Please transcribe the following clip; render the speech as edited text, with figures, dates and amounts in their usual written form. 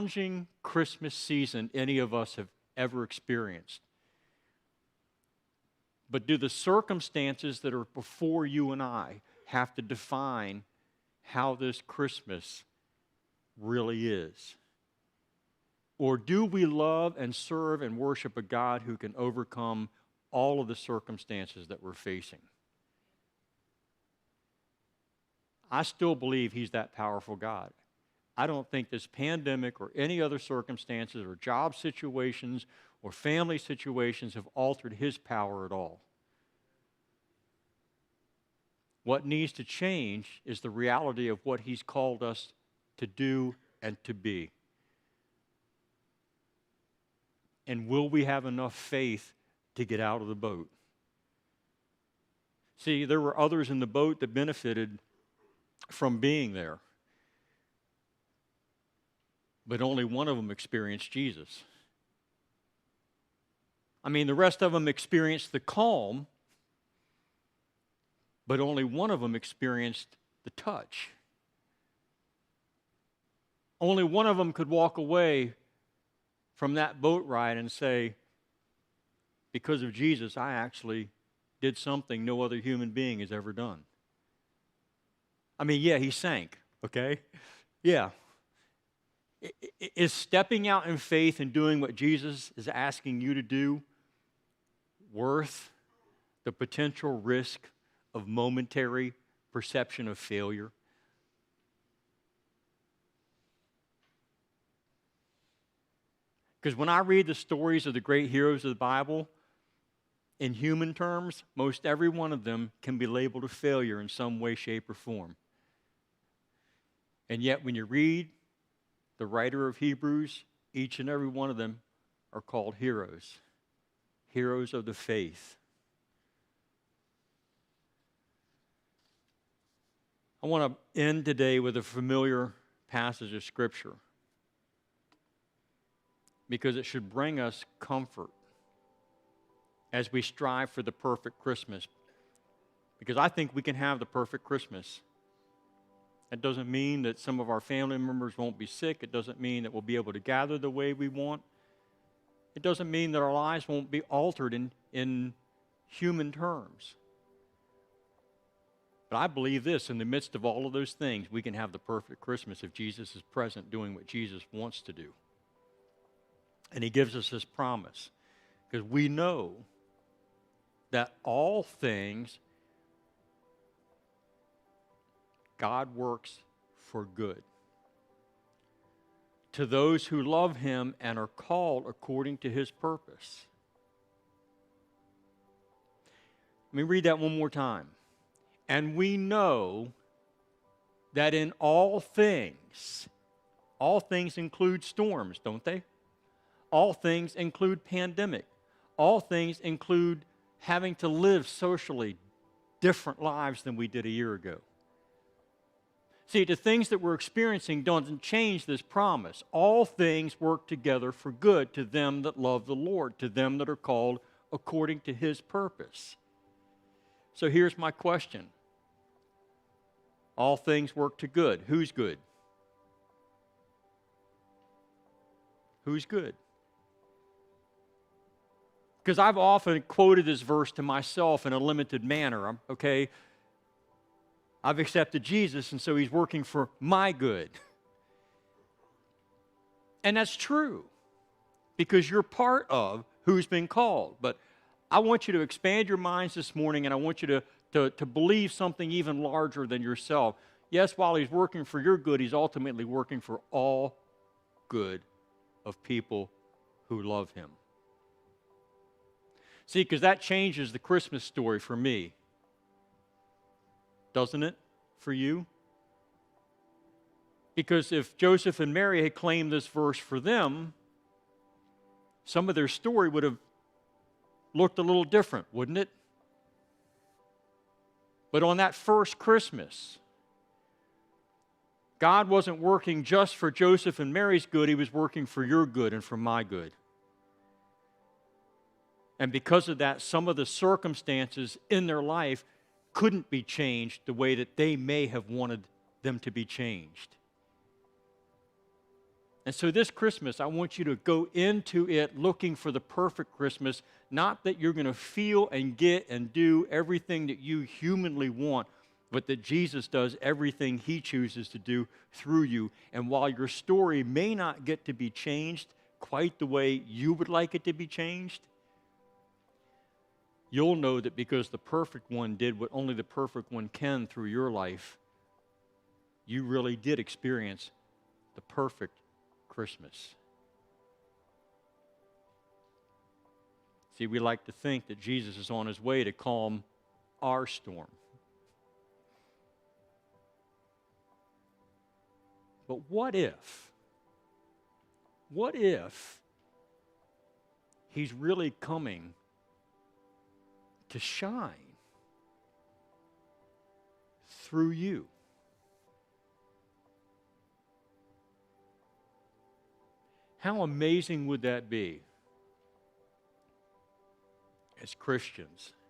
challenging Christmas season any of us have ever experienced. But do the circumstances that are before you and I have to define how this Christmas really is? Or do we love and serve and worship a God who can overcome all of the circumstances that we're facing? I still believe He's that powerful God. I don't think this pandemic or any other circumstances or job situations or family situations have altered His power at all. What needs to change is the reality of what He's called us to do and to be. And will we have enough faith to get out of the boat? See, there were others in the boat that benefited from being there. But only one of them experienced Jesus. I mean, the rest of them experienced the calm, but only one of them experienced the touch. Only one of them could walk away from that boat ride and say, because of Jesus, I actually did something no other human being has ever done. I mean, yeah, he sank, okay? Yeah. Is stepping out in faith and doing what Jesus is asking you to do worth the potential risk of momentary perception of failure? Because when I read the stories of the great heroes of the Bible, in human terms, most every one of them can be labeled a failure in some way, shape, or form. And yet when you read the writer of Hebrews, each and every one of them are called heroes. Heroes of the faith. I want to end today with a familiar passage of Scripture, because it should bring us comfort as we strive for the perfect Christmas. Because I think we can have the perfect Christmas. That doesn't mean that some of our family members won't be sick. It doesn't mean that we'll be able to gather the way we want. It doesn't mean that our lives won't be altered in human terms. But I believe this, in the midst of all of those things, we can have the perfect Christmas if Jesus is present doing what Jesus wants to do. And He gives us this promise, because we know that all things God works for good to those who love Him and are called according to His purpose. Let me read that one more time. And we know that in all things include storms, don't they? All things include pandemic. All things include having to live socially different lives than we did a year ago. See, the things that we're experiencing doesn't change this promise. All things work together for good to them that love the Lord, to them that are called according to His purpose. So here's my question. All things work to good. Who's good? Who's good? Because I've often quoted this verse to myself in a limited manner, okay? I've accepted Jesus, and so He's working for my good. And that's true, because you're part of who's been called. But I want you to expand your minds this morning, and I want you to believe something even larger than yourself. Yes, while He's working for your good, He's ultimately working for all good of people who love Him. See, because that changes the Christmas story for me. Doesn't it for you? Because if Joseph and Mary had claimed this verse for them, some of their story would have looked a little different, wouldn't it? But on that first Christmas, God wasn't working just for Joseph and Mary's good. He was working for your good and for my good. And because of that, some of the circumstances in their life couldn't be changed the way that they may have wanted them to be changed. And so this Christmas, I want you to go into it looking for the perfect Christmas, not that you're going to feel and get and do everything that you humanly want, but that Jesus does everything he chooses to do through you. And while your story may not get to be changed quite the way you would like it to be changed, you'll know that because the perfect one did what only the perfect one can through your life, you really did experience the perfect Christmas. See, we like to think that Jesus is on his way to calm our storm. But what if he's really coming to shine through you? How amazing would that be as Christians